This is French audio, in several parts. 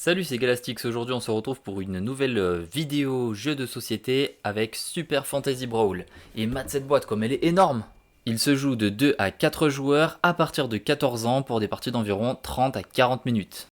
Salut, c'est Galastix. Aujourd'hui, on se retrouve pour une nouvelle vidéo jeu de société avec Super Fantasy Brawl. Et mate cette boîte comme elle est énorme. Il se joue de 2 à 4 joueurs à partir de 14 ans pour des parties d'environ 30 à 40 minutes.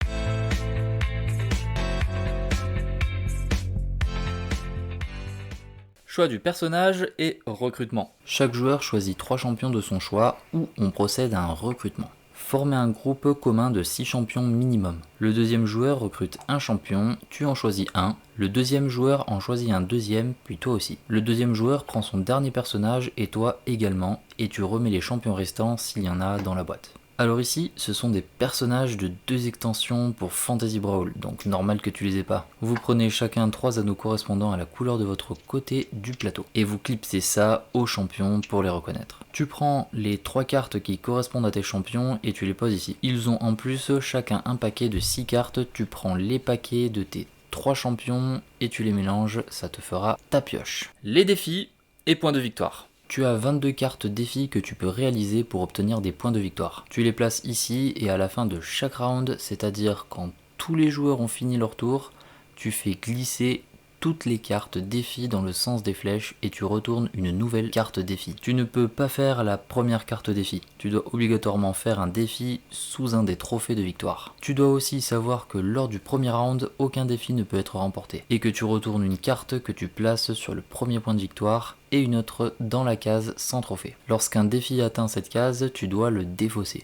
Choix du personnage et recrutement. Chaque joueur choisit 3 champions de son choix ou on procède à un recrutement. Formez un groupe commun de 6 champions minimum. Le deuxième joueur recrute un champion, tu en choisis un. Le deuxième joueur en choisit un deuxième, puis toi aussi. Le deuxième joueur prend son dernier personnage et toi également, et tu remets les champions restants s'il y en a dans la boîte. Alors ici, ce sont des personnages de 2 extensions pour Fantasy Brawl, donc normal que tu les aies pas. Vous prenez chacun 3 anneaux correspondant à la couleur de votre côté du plateau, et vous clipsez ça aux champions pour les reconnaître. Tu prends les 3 cartes qui correspondent à tes champions et tu les poses ici. Ils ont en plus chacun un paquet de 6 cartes, tu prends les paquets de tes 3 champions et tu les mélanges, ça te fera ta pioche. Les défis et points de victoire. Tu as 22 cartes défis que tu peux réaliser pour obtenir des points de victoire. Tu les places ici et à la fin de chaque round, c'est-à-dire quand tous les joueurs ont fini leur tour, tu fais glisser toutes les cartes défis dans le sens des flèches et tu retournes une nouvelle carte défi. Tu ne peux pas faire la première carte défi. Tu dois obligatoirement faire un défi sous un des trophées de victoire. Tu dois aussi savoir que lors du premier round, aucun défi ne peut être remporté et que tu retournes une carte que tu places sur le premier point de victoire et une autre dans la case sans trophée. Lorsqu'un défi atteint cette case, tu dois le défausser.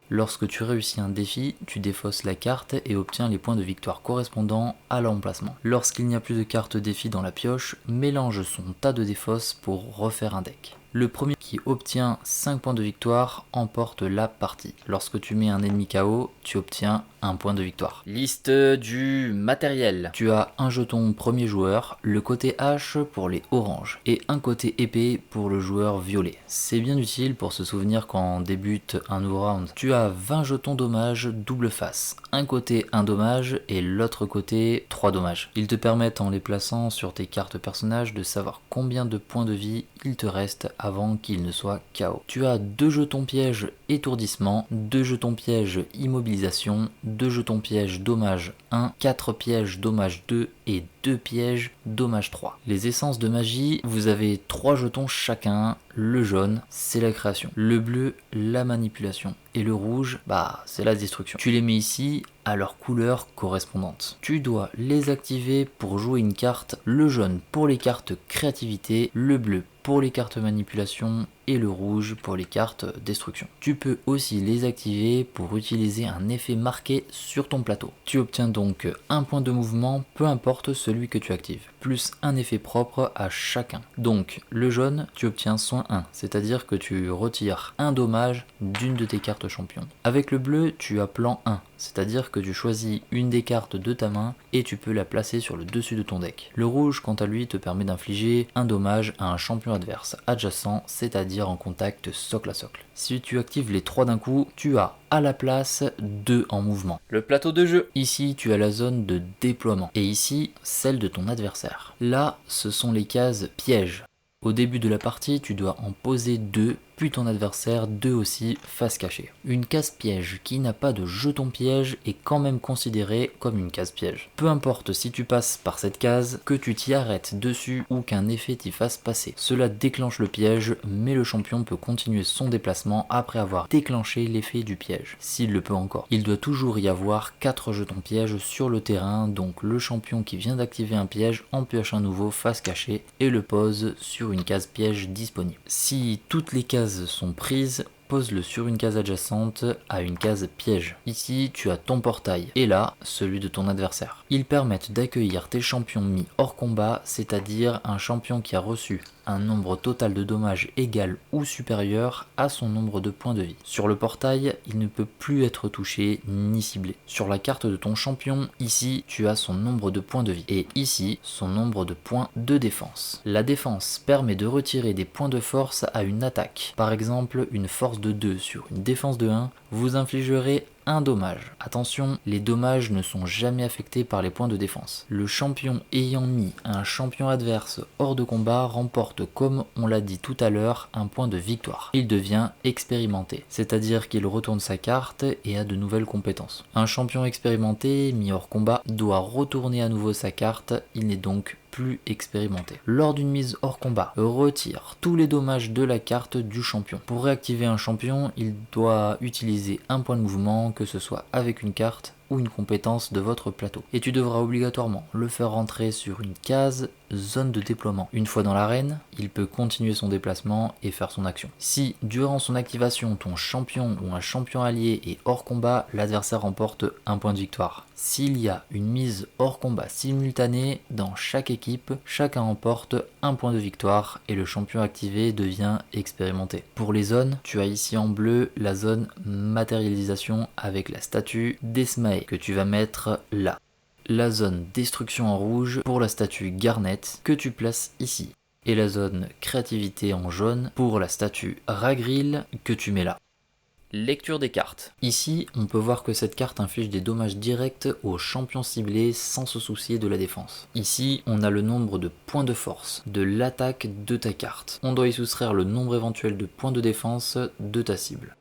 Lorsque tu réussis un défi, tu défausses la carte et obtiens les points de victoire correspondant à l'emplacement. Lorsqu'il n'y a plus de cartes défi dans la pioche, mélange son tas de défausses pour refaire un deck. Le premier qui obtient 5 points de victoire emporte la partie. Lorsque tu mets un ennemi KO, tu obtiens un point de victoire. Liste du matériel. Tu as un jeton premier joueur, le côté hache pour les oranges et un côté épée pour le joueur violet. C'est bien utile pour se souvenir quand débute un nouveau round. Tu as 20 jetons dommage double face. Un côté 1 dommage et l'autre côté 3 dommages. Ils te permettent en les plaçant sur tes cartes personnages de savoir combien de points de vie il te reste avant qu'il ne soit KO. Tu as 2 jetons piège étourdissement, 2 jetons piège immobilisation, 2 jetons piège dommage 1, 4 pièges dommage 2 et 2 pièges dommage 3. Les essences de magie, vous avez 3 jetons chacun. Le jaune, c'est la création. Le bleu, la manipulation. Et le rouge, c'est la destruction. Tu les mets ici à leur couleur correspondante. Tu dois les activer pour jouer une carte. Le jaune pour les cartes créativité, le bleu pour les cartes manipulation et le rouge pour les cartes destruction. Tu peux aussi les activer pour utiliser un effet marqué sur ton plateau. Tu obtiens donc un point de mouvement, peu importe celui que tu actives, plus un effet propre à chacun. Donc le jaune, tu obtiens soin 1, c'est-à-dire que tu retires un dommage d'une de tes cartes champions. Avec le bleu, tu as plan 1, c'est-à-dire que tu choisis une des cartes de ta main et tu peux la placer sur le dessus de ton deck. Le rouge, quant à lui, te permet d'infliger un dommage à un champion adverse adjacent, c'est-à-dire en contact socle à socle. Si tu actives les 3 d'un coup, tu as à la place 2 en mouvement. Le plateau de jeu. Ici, tu as la zone de déploiement et ici, celle de ton adversaire. Là, ce sont les cases pièges. Au début de la partie, tu dois en poser 2, puis ton adversaire 2 aussi, face cachée. Une case piège qui n'a pas de jeton piège est quand même considérée comme une case piège. Peu importe si tu passes par cette case, que tu t'y arrêtes dessus ou qu'un effet t'y fasse passer. Cela déclenche le piège, mais le champion peut continuer son déplacement après avoir déclenché l'effet du piège, s'il le peut encore. Il doit toujours y avoir 4 jetons pièges sur le terrain, donc le champion qui vient d'activer un piège en pioche un nouveau face cachée et le pose sur une case piège disponible. Si toutes les cases sont prises, pose-le sur une case adjacente à une case piège. Ici, tu as ton portail et là, celui de ton adversaire. Ils permettent d'accueillir tes champions mis hors combat, c'est-à-dire un champion qui a reçu un nombre total de dommages égal ou supérieur à son nombre de points de vie. Sur le portail, il ne peut plus être touché ni ciblé. Sur la carte de ton champion, ici, tu as son nombre de points de vie et ici, son nombre de points de défense. La défense permet de retirer des points de force à une attaque. Par exemple, une force de 2 sur une défense de 1, vous infligerez un dommage. Attention, les dommages ne sont jamais affectés par les points de défense. Le champion ayant mis un champion adverse hors de combat remporte, comme on l'a dit tout à l'heure, un point de victoire. Il devient expérimenté, c'est-à-dire qu'il retourne sa carte et a de nouvelles compétences. Un champion expérimenté mis hors combat doit retourner à nouveau sa carte, il n'est donc plus expérimenté. Lors d'une mise hors combat, retire tous les dommages de la carte du champion. Pour réactiver un champion, il doit utiliser un point de mouvement, que ce soit avec une carte ou une compétence de votre plateau. Et tu devras obligatoirement le faire rentrer sur une case zone de déploiement. Une fois dans l'arène, il peut continuer son déplacement et faire son action. Si durant son activation ton champion ou un champion allié est hors combat, l'adversaire remporte un point de victoire. S'il y a une mise hors combat simultanée dans chaque équipe, chacun remporte un point de victoire et le champion activé devient expérimenté. Pour les zones, tu as ici en bleu la zone matérialisation avec la statue d'Esmae que tu vas mettre là. La zone destruction en rouge pour la statue Garnet que tu places ici. Et la zone créativité en jaune pour la statue Ragril que tu mets là. Lecture des cartes. Ici, on peut voir que cette carte inflige des dommages directs aux champions ciblés sans se soucier de la défense. Ici, on a le nombre de points de force de l'attaque de ta carte. On doit y soustraire le nombre éventuel de points de défense de ta cible.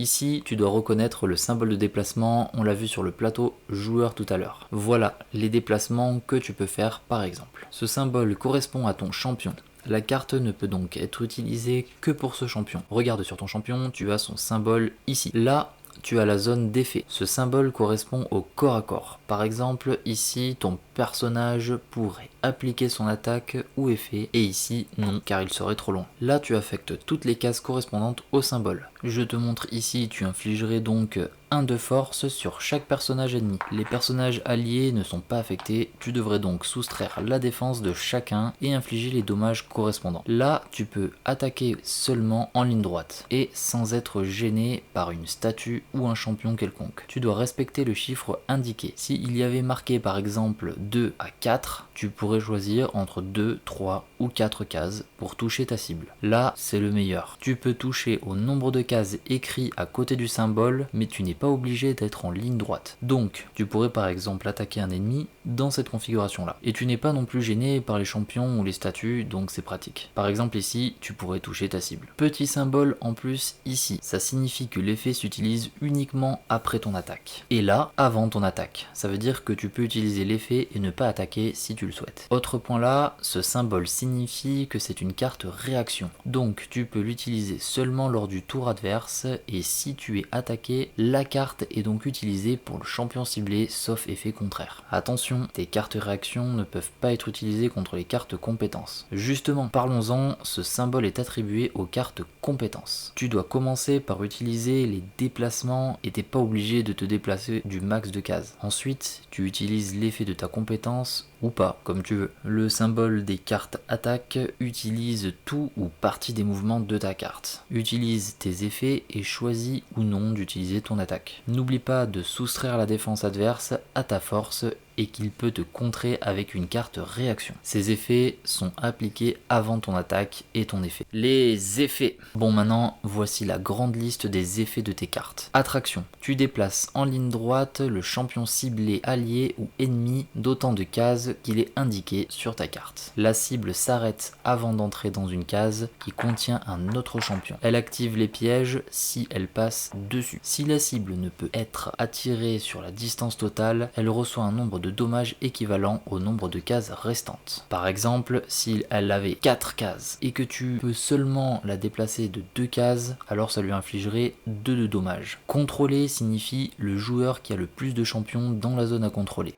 Ici, tu dois reconnaître le symbole de déplacement, on l'a vu sur le plateau joueur tout à l'heure. Voilà les déplacements que tu peux faire par exemple. Ce symbole correspond à ton champion. La carte ne peut donc être utilisée que pour ce champion. Regarde sur ton champion, tu as son symbole ici. Là, tu as la zone d'effet. Ce symbole correspond au corps à corps. Par exemple, ici, ton personnage pourrait appliquer son attaque ou effet, et ici, non, car il serait trop long. Là, tu affectes toutes les cases correspondantes au symbole. Je te montre ici, tu infligerais donc 1 de force sur chaque personnage ennemi. Les personnages alliés ne sont pas affectés, tu devrais donc soustraire la défense de chacun et infliger les dommages correspondants. Là, tu peux attaquer seulement en ligne droite, et sans être gêné par une statue ou un champion quelconque. Tu dois respecter le chiffre indiqué. S'il y avait marqué par exemple 2 à 4, tu pourrais choisir entre 2, 3 ou 4 cases pour toucher ta cible. Là, c'est le meilleur. Tu peux toucher au nombre de cases écrits à côté du symbole, mais tu n'es pas obligé d'être en ligne droite. Donc, tu pourrais par exemple attaquer un ennemi dans cette configuration-là. Et tu n'es pas non plus gêné par les champions ou les statues, donc c'est pratique. Par exemple ici, tu pourrais toucher ta cible. Petit symbole en plus ici, ça signifie que l'effet s'utilise uniquement après ton attaque. Et là, avant ton attaque. Ça veut dire que tu peux utiliser l'effet et ne pas attaquer si tu le souhaites. Autre point là, ce symbole signifie que c'est une carte réaction. Donc tu peux l'utiliser seulement lors du tour adverse et si tu es attaqué, la carte est donc utilisée pour le champion ciblé sauf effet contraire. Attention, tes cartes réaction ne peuvent pas être utilisées contre les cartes compétences. Justement, parlons-en, ce symbole est attribué aux cartes compétences. Tu dois commencer par utiliser les déplacements et t'es pas obligé de te déplacer du max de cases. Ensuite, tu utilises l'effet de ta compétence ou pas, comme tu veux. Le symbole des cartes attaque utilise tout ou partie des mouvements de ta carte. Utilise tes effets et choisis ou non d'utiliser ton attaque. N'oublie pas de soustraire la défense adverse à ta force et qu'il peut te contrer avec une carte réaction. Ces effets sont appliqués avant ton attaque et ton effet. Les effets. Bon, maintenant, voici la grande liste des effets de tes cartes. Attraction. Tu déplaces en ligne droite le champion ciblé allié ou ennemi d'autant de cases qu'il est indiqué sur ta carte. La cible s'arrête avant d'entrer dans une case qui contient un autre champion. Elle active les pièges si elle passe dessus. Si la cible ne peut être attirée sur la distance totale, elle reçoit un nombre de dommages équivalent au nombre de cases restantes. Par exemple, si elle avait 4 cases et que tu peux seulement la déplacer de 2 cases, alors ça lui infligerait 2 de dommages. Contrôler signifie le joueur qui a le plus de champions dans la zone à contrôler.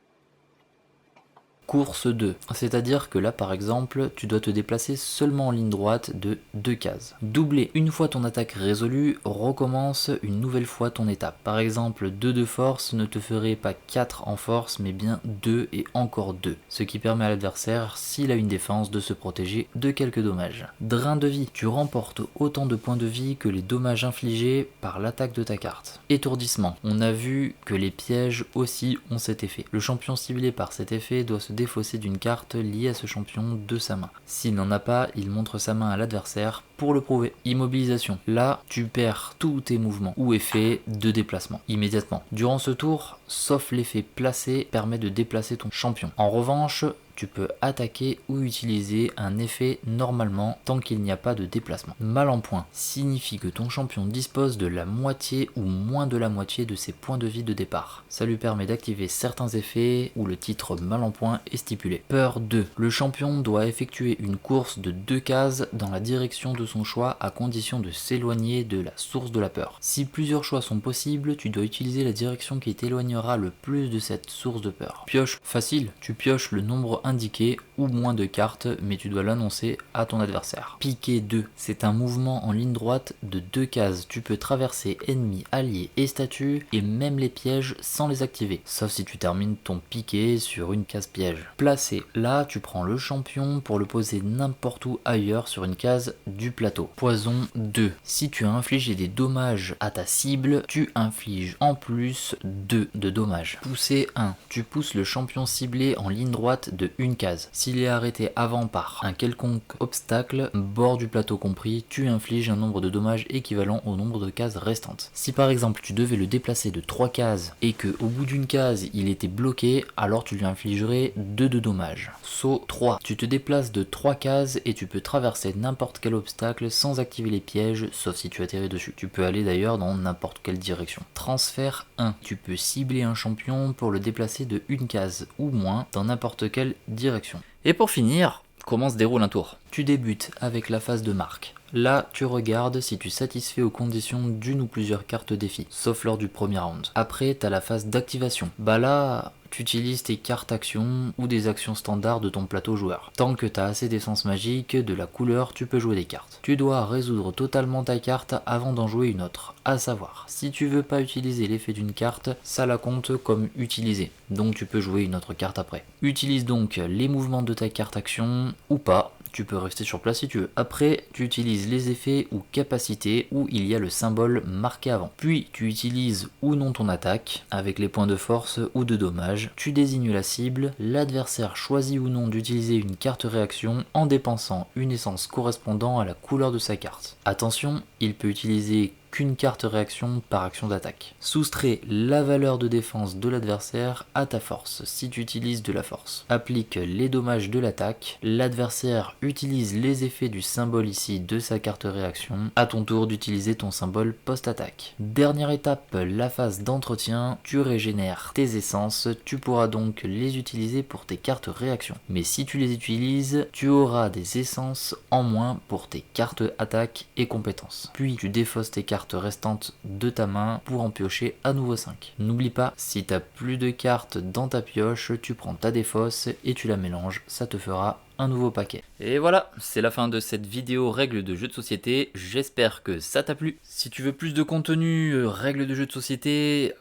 Course 2, c'est-à-dire que là par exemple tu dois te déplacer seulement en ligne droite de 2 cases. Doubler, une fois ton attaque résolue, recommence une nouvelle fois ton étape. Par exemple 2 de force ne te ferait pas 4 en force mais bien 2 et encore 2, ce qui permet à l'adversaire, s'il a une défense, de se protéger de quelques dommages. Drain de vie, tu remportes autant de points de vie que les dommages infligés par l'attaque de ta carte. Étourdissement, on a vu que les pièges aussi ont cet effet. Le champion ciblé par cet effet doit se défausser d'une carte liée à ce champion de sa main. S'il n'en a pas, il montre sa main à l'adversaire pour le prouver. Immobilisation. Là, tu perds tous tes mouvements ou effets de déplacement immédiatement. Durant ce tour, sauf l'effet placé, permet de déplacer ton champion. En revanche, tu peux attaquer ou utiliser un effet normalement tant qu'il n'y a pas de déplacement. Mal en point signifie que ton champion dispose de la moitié ou moins de la moitié de ses points de vie de départ. Ça lui permet d'activer certains effets où le titre mal en point est stipulé. Peur 2. Le champion doit effectuer une course de 2 cases dans la direction de son choix à condition de s'éloigner de la source de la peur. Si plusieurs choix sont possibles, tu dois utiliser la direction qui t'éloignera le plus de cette source de peur. Pioche. Facile, tu pioches le nombre indiqué ou moins de cartes, mais tu dois l'annoncer à ton adversaire. Piqué 2, c'est un mouvement en ligne droite de 2 cases. Tu peux traverser ennemis, alliés et statues et même les pièges sans les activer, sauf si tu termines ton piqué sur une case piège. Placé, là tu prends le champion pour le poser n'importe où ailleurs sur une case du plateau. Poison 2, si tu as infligé des dommages à ta cible, tu infliges en plus 2 de dommages. Poussé 1, tu pousses le champion ciblé en ligne droite de une case. S'il est arrêté avant par un quelconque obstacle, bord du plateau compris, tu infliges un nombre de dommages équivalent au nombre de cases restantes. Si par exemple tu devais le déplacer de 3 cases et que au bout d'une case il était bloqué, alors tu lui infligerais 2 de dommages. Saut 3, tu te déplaces de 3 cases et tu peux traverser n'importe quel obstacle sans activer les pièges, sauf si tu atterris dessus. Tu peux aller d'ailleurs dans n'importe quelle direction. Transfert 1, tu peux cibler un champion pour le déplacer de une case ou moins dans n'importe quelle direction. Et pour finir, comment se déroule un tour? Tu débutes avec la phase de marque. Là, tu regardes si tu satisfais aux conditions d'une ou plusieurs cartes défi, sauf lors du premier round. Après, tu as la phase d'activation. Bah là, tu utilises tes cartes actions ou des actions standards de ton plateau joueur. Tant que tu as assez d'essence magique, de la couleur, tu peux jouer des cartes. Tu dois résoudre totalement ta carte avant d'en jouer une autre. À savoir, si tu veux pas utiliser l'effet d'une carte, ça la compte comme utilisée. Donc tu peux jouer une autre carte après. Utilise donc les mouvements de ta carte action ou pas. Tu peux rester sur place si tu veux. Après, tu utilises les effets ou capacités où il y a le symbole marqué avant. Puis, tu utilises ou non ton attaque avec les points de force ou de dommage. Tu désignes la cible. L'adversaire choisit ou non d'utiliser une carte réaction en dépensant une essence correspondant à la couleur de sa carte. Attention, il peut utiliser qu'une carte réaction par action d'attaque. Soustrais la valeur de défense de l'adversaire à ta force si tu utilises de la force. Applique les dommages de l'attaque. L'adversaire utilise les effets du symbole ici de sa carte réaction. À ton tour d'utiliser ton symbole post-attaque. Dernière étape, la phase d'entretien. Tu régénères tes essences. Tu pourras donc les utiliser pour tes cartes réaction. Mais si tu les utilises, tu auras des essences en moins pour tes cartes attaque et compétences. Puis tu défausses tes cartes restantes de ta main pour en piocher à nouveau 5. N'oublie pas, si t'as plus de cartes dans ta pioche, tu prends ta défausse et tu la mélanges, ça te fera un nouveau paquet. Et voilà, c'est la fin de cette vidéo règles de jeux de société, j'espère que ça t'a plu. Si tu veux plus de contenu, règles de jeux de société,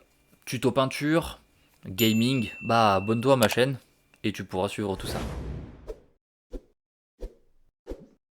tuto peinture, gaming, bah abonne-toi à ma chaîne et tu pourras suivre tout ça.